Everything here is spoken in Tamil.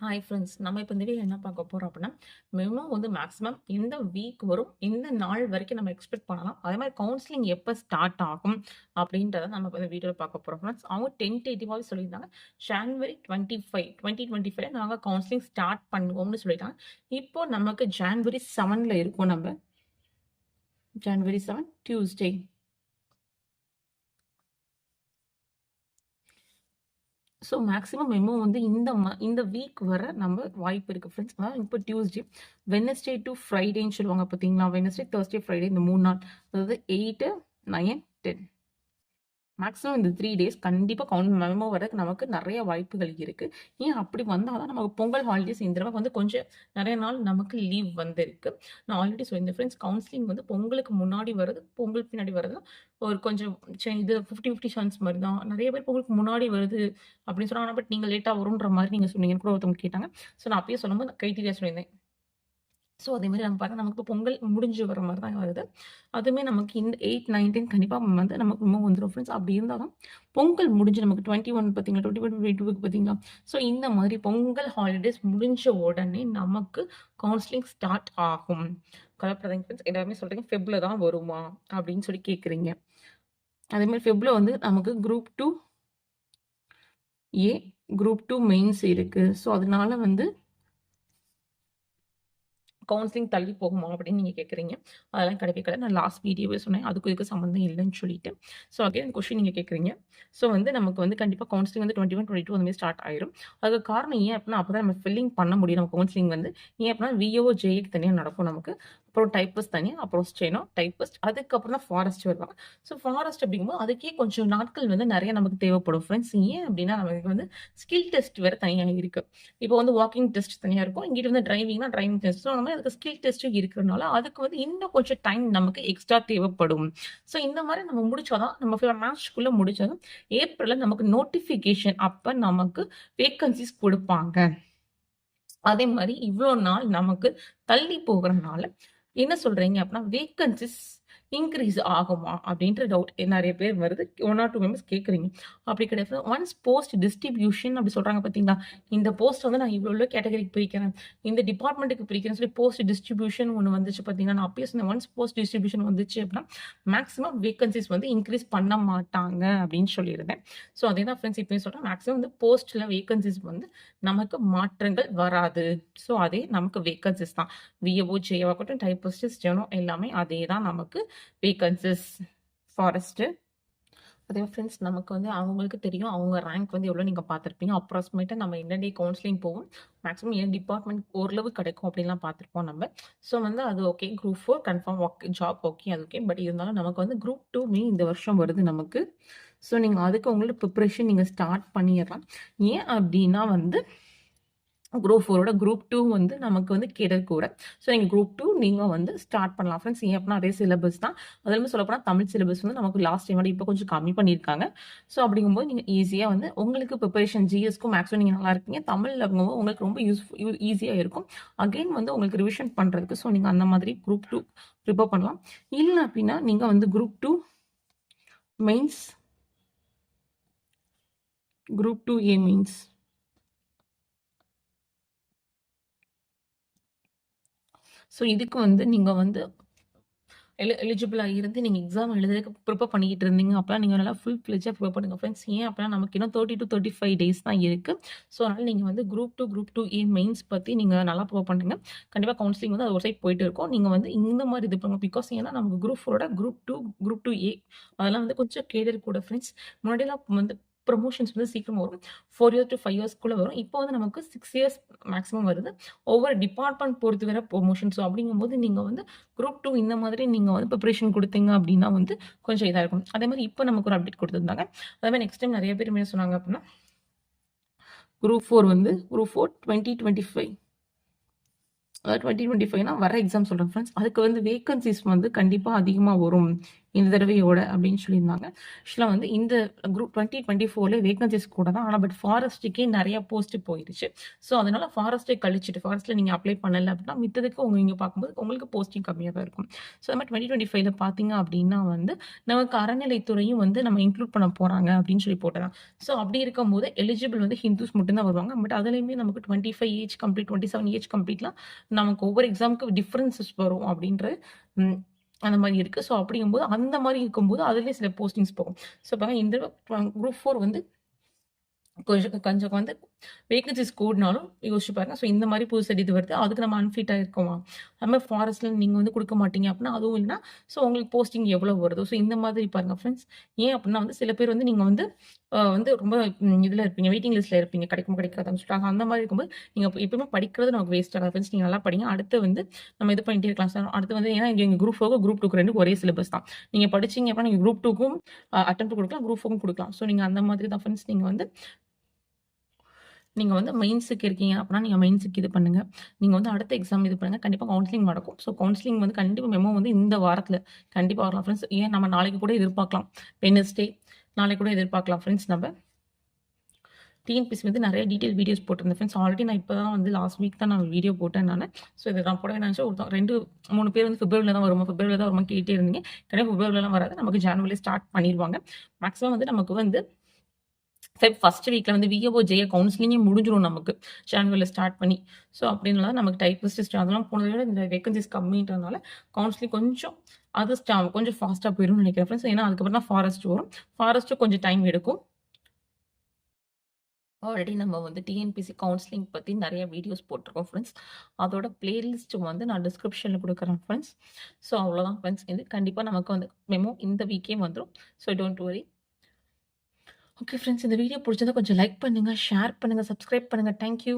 ஹாய் ஃப்ரெண்ட்ஸ், நம்ம இப்போ இந்த வீடியோ என்ன பார்க்க போறோம் அப்படின்னா, மெமோ வந்து மேக்ஸிமம் எந்த வீக் வரும், எந்த நாள் வரைக்கும் நம்ம எக்ஸ்பெக்ட் பண்ணலாம். அதே மாதிரி கவுன்சிலிங் எப்போ ஸ்டார்ட் ஆகும் அப்படின்றத நம்ம இப்போ இந்த வீடியோவில் பார்க்க போறோம் ஃப்ரெண்ட்ஸ். அவங்க டென்டேட்டிவாகவே சொல்லியிருந்தாங்க. ஜான்வரி 25 2025 நாங்கள் கவுன்சிலிங் ஸ்டார்ட் பண்ணுவோம்னு சொல்லிட்டாங்க. இப்போ நமக்கு ஜான்வரி 7 இருக்கோம். நம்ம January 7 Tuesday. So maximum memo வந்து இந்த வீக் வர நம்ம வாய்ப்பு இருக்குது ஃப்ரெண்ட்ஸ். அதாவது இப்போ டியூஸ்டே, வெனஸ்டே டு ஃப்ரைடேன்னு சொல்லுவாங்க பார்த்தீங்களா? வெனஸ்டே, தேர்ஸ்டே, ஃப்ரைடே இந்த 3 நாள், அதாவது 8, 9, 10 மேக்ஸிமம் இந்த 3 டேஸ் கண்டிப்பாக மெமோ வரதுக்கு நமக்கு நிறைய வாய்ப்புகள் இருக்குது. ஏன் அப்படி வந்தால் தான் நமக்கு பொங்கல் ஹாலிடேஸ் இந்த தடவை வந்து கொஞ்சம் நிறைய நாள் நமக்கு லீவ் வந்திருக்கு. நான் ஆல்ரெடி சொல்லியிருந்தேன் ஃப்ரெண்ட்ஸ், கவுன்சிலிங் வந்து பொங்கலுக்கு முன்னாடி வருது, பொங்கல் பின்னாடி வருது ஒரு கொஞ்சம் இது 50-50 சான்ஸ் மாதிரி தான். நிறைய பேர் பொங்கலுக்கு முன்னாடி வருது அப்படின்னு சொன்னாங்க. பட் நீங்கள் லேட்டாக வரும்ன்ற மாதிரி நீங்கள் சொன்னீங்கன்னு கூட ஒருத்தவங்க கேட்டாங்க. ஸோ நான் அப்பயே சொல்லும்போது கைத்தறியா சொல்லியிருந்தேன். ஸோ அதே மாதிரி நம்ம பார்த்தா நமக்கு இப்போ பொங்கல் முடிஞ்சு வர மாதிரி தான் வருது. அதுவுமே நமக்கு இந்த 8, 9, 10 கண்டிப்பாக வந்து நமக்கு இன்னும் வந்துடும் ஃப்ரெண்ட்ஸ். அப்படி இருந்தால் தான் பொங்கல் முடிஞ்சு நமக்கு 21 பார்த்தீங்களா, 21, 22 பார்த்தீங்களா? ஸோ இந்த மாதிரி பொங்கல் ஹாலிடேஸ் முடிஞ்ச உடனே நமக்கு கவுன்சிலிங் ஸ்டார்ட் ஆகும். கலப்படாதீங்க ஃப்ரெண்ட்ஸ், எல்லாருமே சொல்கிறீங்க ஃபெப்ல தான் வருமா அப்படின்னு சொல்லி கேட்குறீங்க. அதே மாதிரி ஃபெப்ல வந்து நமக்கு குரூப் 2 ஏ, குரூப் 2 மெயின்ஸ் இருக்குது. ஸோ அதனால வந்து கவுன்சிலிங் தள்ளி போகுமா அப்படின்னு நீங்கள் கேட்குறீங்க. அதெல்லாம் கிடையவே கிடையாது. நான் லாஸ்ட் வீடியோவே சொன்னேன், அதுக்கும் இதுக்கு சம்மந்தம் இல்லைன்னு சொல்லிட்டு. ஸோ அகைன் கொஸ்டின் நீங்கள் கேட்குறீங்க. ஸோ வந்து நமக்கு வந்து கண்டிப்பாக கவுன்சிலிங் வந்து 21, 22 அந்த மாதிரி ஸ்டார்ட் ஆயிரும். அதுக்கு காரணம் ஏன் அப்படின்னா, அப்போ தான் நம்ம ஃபில்லிங் பண்ண முடியும். நம்ம கவுன்சிலிங் வந்து ஏன் அப்படின்னா விஓஓ, ஜேஏக்கு தனியாக நடக்கும் நமக்கு. அப்புறம் டைப்பிஸ்ட் தனியாக, அப்புறம் ஸ்டெனோ, டைப்பிஸ்ட், அதுக்கப்புறம் தான் ஃபாரஸ்ட் வருவாங்க. ஸோ ஃபாரஸ்ட் அப்படிங்கும்போது அதுக்கே கொஞ்சம் நாட்கள் வந்து நிறைய நமக்கு தேவைப்படும் ஃப்ரெண்ட்ஸ். ஏன் அப்படின்னா நமக்கு வந்து ஸ்கில் டெஸ்ட் வேறு தனியாக இருக்குது. இப்போ வந்து வாக்கிங் டெஸ்ட் தனியாக இருக்கும். இங்கிட்ட வந்து டிரைவிங்னா டிரைவிங் டெஸ்ட். ஸோ நம்ம அதுக்கு ஸ்கில் டெஸ்ட்டும் இருக்கிறனால அதுக்கு வந்து இன்னும் கொஞ்சம் டைம் நமக்கு எக்ஸ்ட்ரா தேவைப்படும். ஸோ இந்த மாதிரி நம்ம முடிச்சாதான், நம்ம மார்ச்க்குள்ளே முடிச்சாதான் ஏப்ரலில் நமக்கு நோட்டிஃபிகேஷன் அப்போ நமக்கு வேக்கன்சிஸ் கொடுப்பாங்க. அதே மாதிரி இவ்வளோ நாள் நமக்கு தள்ளி போகிறனால என்ன சொல்றீங்க அப்படின்னா, வேக்கன்சிஸ் இன்க்ரீஸ் ஆகுமா அப்படின்ற டவுட் நிறைய பேர் வருது. 1 or 2 மெம்பர்ஸ் கேட்குறீங்க. அப்படி கிடையாது. ஒன்ஸ் போஸ்ட் டிஸ்ட்ரிபியூஷன் அப்படி சொல்றாங்க பார்த்தீங்களா? இந்த போஸ்ட் வந்து நான் இவ்வளோ கேட்டகரிக்கு பிரிக்கிறேன், இந்த டிபார்ட்மெண்ட்டுக்கு பிரிக்கிறேன்னு சொல்லி போஸ்ட் டிஸ்ட்ரிபியூஷன் ஒன்று வந்துச்சு பார்த்தீங்கன்னா, நான் அப்பயே சொன்னேன், ஒன்ஸ் போஸ்ட் டிஸ்ட்ரிபியூஷன் வந்துச்சு அப்படின்னா மேக்ஸிமம் வேக்கன்சிஸ் வந்து இன்க்ரீஸ் பண்ண மாட்டாங்க அப்படின்னு சொல்லியிருந்தேன். ஸோ அதே தான் ஃப்ரெண்ட்ஸ் இப்பயும் சொல்கிறேன். மேக்ஸிமம் வந்து போஸ்ட்டில் வேக்கன்சிஸ் வந்து நமக்கு மாற்றங்கள் வராது. ஸோ அதே நமக்கு வேக்கன்சிஸ் தான். விஏஓ, ஜேஏவாகட்டும், டைப்பிஸ்ட், ஸ்டெனோ எல்லாமே அதே தான் நமக்கு வேக்கன்சிஸ். ஃபாரஸ்ட்டு அதே ஃப்ரெண்ட்ஸ் நமக்கு வந்து அவங்களுக்கு தெரியும் அவங்க ரேங்க் வந்து எவ்வளோ நீங்கள் பார்த்துருப்பீங்க. அப்ராக்சிமேட்டாக நம்ம என்ன டே கவுன்சிலிங் போகும், மேக்ஸிமம் என் டிபார்ட்மெண்ட் ஓரளவு கிடைக்கும் அப்படின்லாம் பார்த்துருப்போம் நம்ம. ஸோ வந்து அது okay. Group 4 confirm okay, job okay, அது ஓகே. பட் இருந்தாலும் நமக்கு வந்து குரூப் 2 இந்த வருஷம் வருது நமக்கு. ஸோ நீங்கள் அதுக்கு உங்களோட ப்ரிப்ரேஷன் நீங்கள் ஸ்டார்ட் பண்ணிடலாம். ஏன் அப்படின்னா வந்து குரூப் 4ஓட குரூப் 2 வந்து நமக்கு வந்து கேடர் கூட. ஸோ நீங்கள் குரூப் 2 நீங்கள் வந்து ஸ்டார்ட் பண்ணலாம் ஃப்ரெண்ட்ஸ். ஏன் அப்படின்னா அதே சிலபஸ் தான். அதுலேருந்து சொல்லப்போனால் தமிழ் சிலபஸ் வந்து நமக்கு லாஸ்ட் டைமோட இப்போ கொஞ்சம் கம்மி பண்ணியிருக்காங்க. ஸோ அப்படிங்கும்போது நீங்கள் ஈஸியாக வந்து உங்களுக்கு ப்ரிப்பரேஷன் ஜிஎஸ்க்கும் மேக்ஸும் நீங்கள் நல்லா இருக்கீங்க. தமிழில் இருக்கும்போது உங்களுக்கு ரொம்ப ஈஸியாக இருக்கும். அகெயின் வந்து உங்களுக்கு ரிவிஷன் பண்ணுறதுக்கு. ஸோ நீங்கள் அந்த மாதிரி குரூப் 2 ப்ரிப்பேர் பண்ணலாம். இல்லை அப்படின்னா நீங்கள் வந்து குரூப் 2 மெயின்ஸ், குரூப் 2 ஏ மெயின்ஸ், ஸோ இதுக்கு வந்து நீங்கள் வந்து எலிஜிபிளாக இருந்து நீங்கள் எக்ஸாம் எழுதுறதுக்கு ப்ரிப்பேர் பண்ணிக்கிட்டு இருந்தீங்க அப்படின்னா நீங்கள் நல்லா ஃபுல் ஃப்ளெஜ்ஜாக ப்ரிப்பேர் பண்ணுங்கள் ஃப்ரெண்ட்ஸ். ஏன் அப்படின்னா நமக்கு இன்னும் 30 to 35 டேஸ் தான் இருக்குது. ஸோ அதனால் நீங்கள் வந்து குரூப் 2 ஏ மெயின்ஸ் பற்றி நீங்கள் நல்லா ப்ரிப்பேர் பண்ணுங்கள். கண்டிப்பாக கவுன்சிலிங் வந்து அது ஒரு சைட் போயிட்டு இருக்கும். நீங்கள் வந்து இந்த மாதிரி இது பண்ணுங்க. பிகாஸ் ஏன்னா நமக்கு குரூப் 4ஓட குரூப் 2 ஏ அதெல்லாம் வந்து கொஞ்சம் கேடர் கூட ஃப்ரெண்ட்ஸ். முன்னாடியெல்லாம் வந்து ப்ரொமோஷன்ஸ் வந்து சீக்கிரம் வரும். 4 years to 5 yearsக்குள்ளே வரும். இப்போ வந்து நமக்கு 6 years மேக்ஸிமம் வருது. ஒவ்வொரு டிபார்ட்மெண்ட் பொறுத்து வேற ப்ரொமோஷன். ஸோ அப்படிங்கும்போது நீங்கள் வந்து குரூப் 2 இந்த மாதிரி நீங்கள் வந்து ப்ரிப்பரேஷன் கொடுத்தீங்க அப்படின்னா வந்து கொஞ்சம் இதாக இருக்கும். அதே மாதிரி இப்போ நமக்கு ஒரு அப்டேட் கொடுத்துருந்தாங்க. அதே மாதிரி நெக்ஸ்ட் டைம் நிறைய பேர் என்ன சொன்னாங்க அப்படின்னா, குரூப் 4 வந்து குரூப் 4 2025 அதாவது 2025னா வர எக்ஸாம் சொல்கிறேன் ஃப்ரெண்ட்ஸ். அதுக்கு வந்து வேக்கன்சிஸ் வந்து கண்டிப்பாக அதிகமாக வரும். இந்த தடவையோட அப்படின்னு சொல்லியிருந்தாங்க. ஆக்சுவலா வந்து இந்த குரூப் 2024ல வேகன்சிஸ் கூட தான். ஆனா பட் ஃபாரஸ்ட்டுக்கே நெறைய போஸ்ட் போயிருச்சு. ஸோ அதனால ஃபாரஸ்ட்டே கழிச்சுட்டு ஃபாரஸ்ட்ல நீங்க அப்ளை பண்ணல அப்படின்னா, மித்ததுக்கு நீங்க பார்க்கும்போது உங்களுக்கு போஸ்டிங் கம்மியா தான் இருக்கும். ஸோ அது மாரி 2025ல பார்த்தீங்க அப்படின்னா வந்து, நமக்கு அறநிலைத்துறையும் வந்து நம்ம இன்க்ளூட் பண்ண போறாங்க அப்படின்னு சொல்லி போட்டதான். ஸோ அப்படி இருக்கும்போது எலிஜிபிள் வந்து ஹிந்துஸ் மட்டும் தான் வருவாங்க. பட் அதுலயுமே நமக்கு 25 ஏஜ் கம்ப்ளீட், 27 ஏஜ் கம்ப்ளீட்லாம் நமக்கு ஒவ்வொரு எக்ஸாமுக்கு டிஃபரன்ஸஸ் வரும் அப்படின்ற ம் அந்த மாரி இருக்கு. ஸோ அப்படிங்கும்போது அந்த மாரி இருக்கும்போது அதிலயே சில போஸ்டிங்ஸ் போகும். ஸோ பாருங்க இந்த குரூப் 4 வந்து கொஞ்சம் கொஞ்சம் வந்து வேகன்ஸிஸ் கூடுனாலும் யோசிச்சு பாருங்க. ஸோ இந்த மாரி புதுசா இது வருது. அதுக்கு நம்ம அன்ஃபிட்டா இருக்கோமா? அது மாரி ஃபாரஸ்ட்ல நீங்க வந்து குடுக்க மாட்டீங்க அப்டின்னா, அதுவும் இல்லன்னா, ஸோ உங்களுக்கு போஸ்டிங் எவ்வளோ வருதோ, ஸோ இந்த மாதிரி பாருங்க ஃப்ரெண்ட்ஸ். ஏன் அப்டின்னா வந்து சில பேர் வந்து நீங்க வந்து வந்து ரொம்ப இதுல இருப்பீங்க. வெயிட்டிங் லிஸ்ட்ல இருப்பீங்க. கிடைக்குமா கிடைக்காதான்னு சொல்லிட்டு. அந்த மாரி இருக்கும்போது, நீங்க எப்பவுமே படிக்கிறது நமக்கு வேஸ்ட் ஆகாது ஃப்ரெண்ட்ஸ். நீங்க நல்லா படிங்க. அடுத்து வந்து நம்ம இது பண்ணிட்டே இருக்கலாம் சார். அடுத்து வந்து ஏன்னா எங்க குரூப் 4க்கும், குரூப் 2க்கு 2க்கும் ஒரே சிலபஸ் தான். நீங்க படிச்சீங்க அப்டின்னா, நீங்க குரூப் 2க்கும் அட்டெம்ப்ட் குடுக்கலாம். குரூப் 4க்கும் குடுக்கலாம். ஸோ நீங்க அந்த மாதிரி தான் ஃப்ரெண்ட்ஸ். நீங்க வந்து மெயின்ஸுக்கு இருக்கீங்க அப்படின்னா, நீங்க மெயின்ஸுக்கு இது பண்ணுங்க. நீங்க வந்து அடுத்த எக்ஸாம் இது பண்ணுங்க. கண்டிப்பா கவுன்சிலிங் நடக்கும். ஸோ கவுன்சிலிங் வந்து கண்டிப்பா மெமோ வந்து இந்த வாரத்துல கண்டிப்பா வரலாம் ஃப்ரெண்ட்ஸ். ஏன் நம்ம நாளைக்கு கூட எதிர்பார்க்கலாம். வெட்னஸ்டே நாளைக்கு கூட எதிர்பார்க்கலாம் ஃப்ரெண்ட்ஸ் நம்ம. டிஎன்பிஎஸ்சி வந்து நெறைய டீட்டெயில் வீடியோஸ் போட்டிருந்தேன் ஃப்ரெண்ட்ஸ். ஆல்ரெடி நான் இப்ப தான் வந்து லாஸ்ட் வீக் தான் நான் வீடியோ போட்டேன் நானு. ஸோ இத நான் போடவே நெனச்சேன். 2, 3 பேர் வந்து பிப்ரவரில தான் வருமா, பிப்ரவரில தான் வருமான்னு கேட்டுட்டே இருந்தீங்க. கண்டிப்பா பிப்ரவரிலலாம் வராது. நமக்கு ஜான்வரில ஸ்டார்ட் பண்ணிருவாங்க. மேக்ஸிமம் வந்து நமக்கு வந்து ஃபர்ஸ்ட் வீக்ல வந்து விஏஓ, ஜேஏ கவுன்சிலிங்கே முடிஞ்சிரும் நமக்கு. ஜான்வரில ஸ்டார்ட் பண்ணி. ஸோ அப்படின்றனால நமக்கு டைப்பிஸ்ட் அதெல்லாம் போனத விட இந்த வேகன்சிஸ் கம்மின்றதுனால கவுன்சிலிங் கொஞ்சம் அது கொஞ்சம் ஃபாஸ்ட்டா போயிரும்னு நினைக்கிறேன் ஃப்ரெண்ட்ஸ். ஏன்னா அதுக்கப்புறம் தான் ஃபாரஸ்ட் வரும். ஃபாரஸ்ட்டும் கொஞ்சம் டைம் எடுக்கும். ஆல்ரெடி நம்ம வந்து டிஎன்பிஎஸ்சி கவுன்சிலிங் பத்தி நெறைய வீடியோஸ் போட்டிருக்கோம் ஃப்ரெண்ட்ஸ். அதோட பிளேலிஸ்ட் வந்து நான் டிஸ்கிரிப்ஷன்ல குடுக்குறேன் ஃப்ரெண்ட்ஸ். ஸோ அவ்வளோதான் ஃப்ரெண்ட்ஸ். இது கண்டிப்பா நமக்கு வந்து மெமோ இந்த வீக்கே வந்துரும். So don't worry. Okay friends, இந்த வீடியோ புடிச்சிருந்தா கொஞ்சம் லைக் பண்ணுங்க, ஷேர் பண்ணுங்க, சப்ஸ்கிரைப் பண்ணுங்க. Thank you.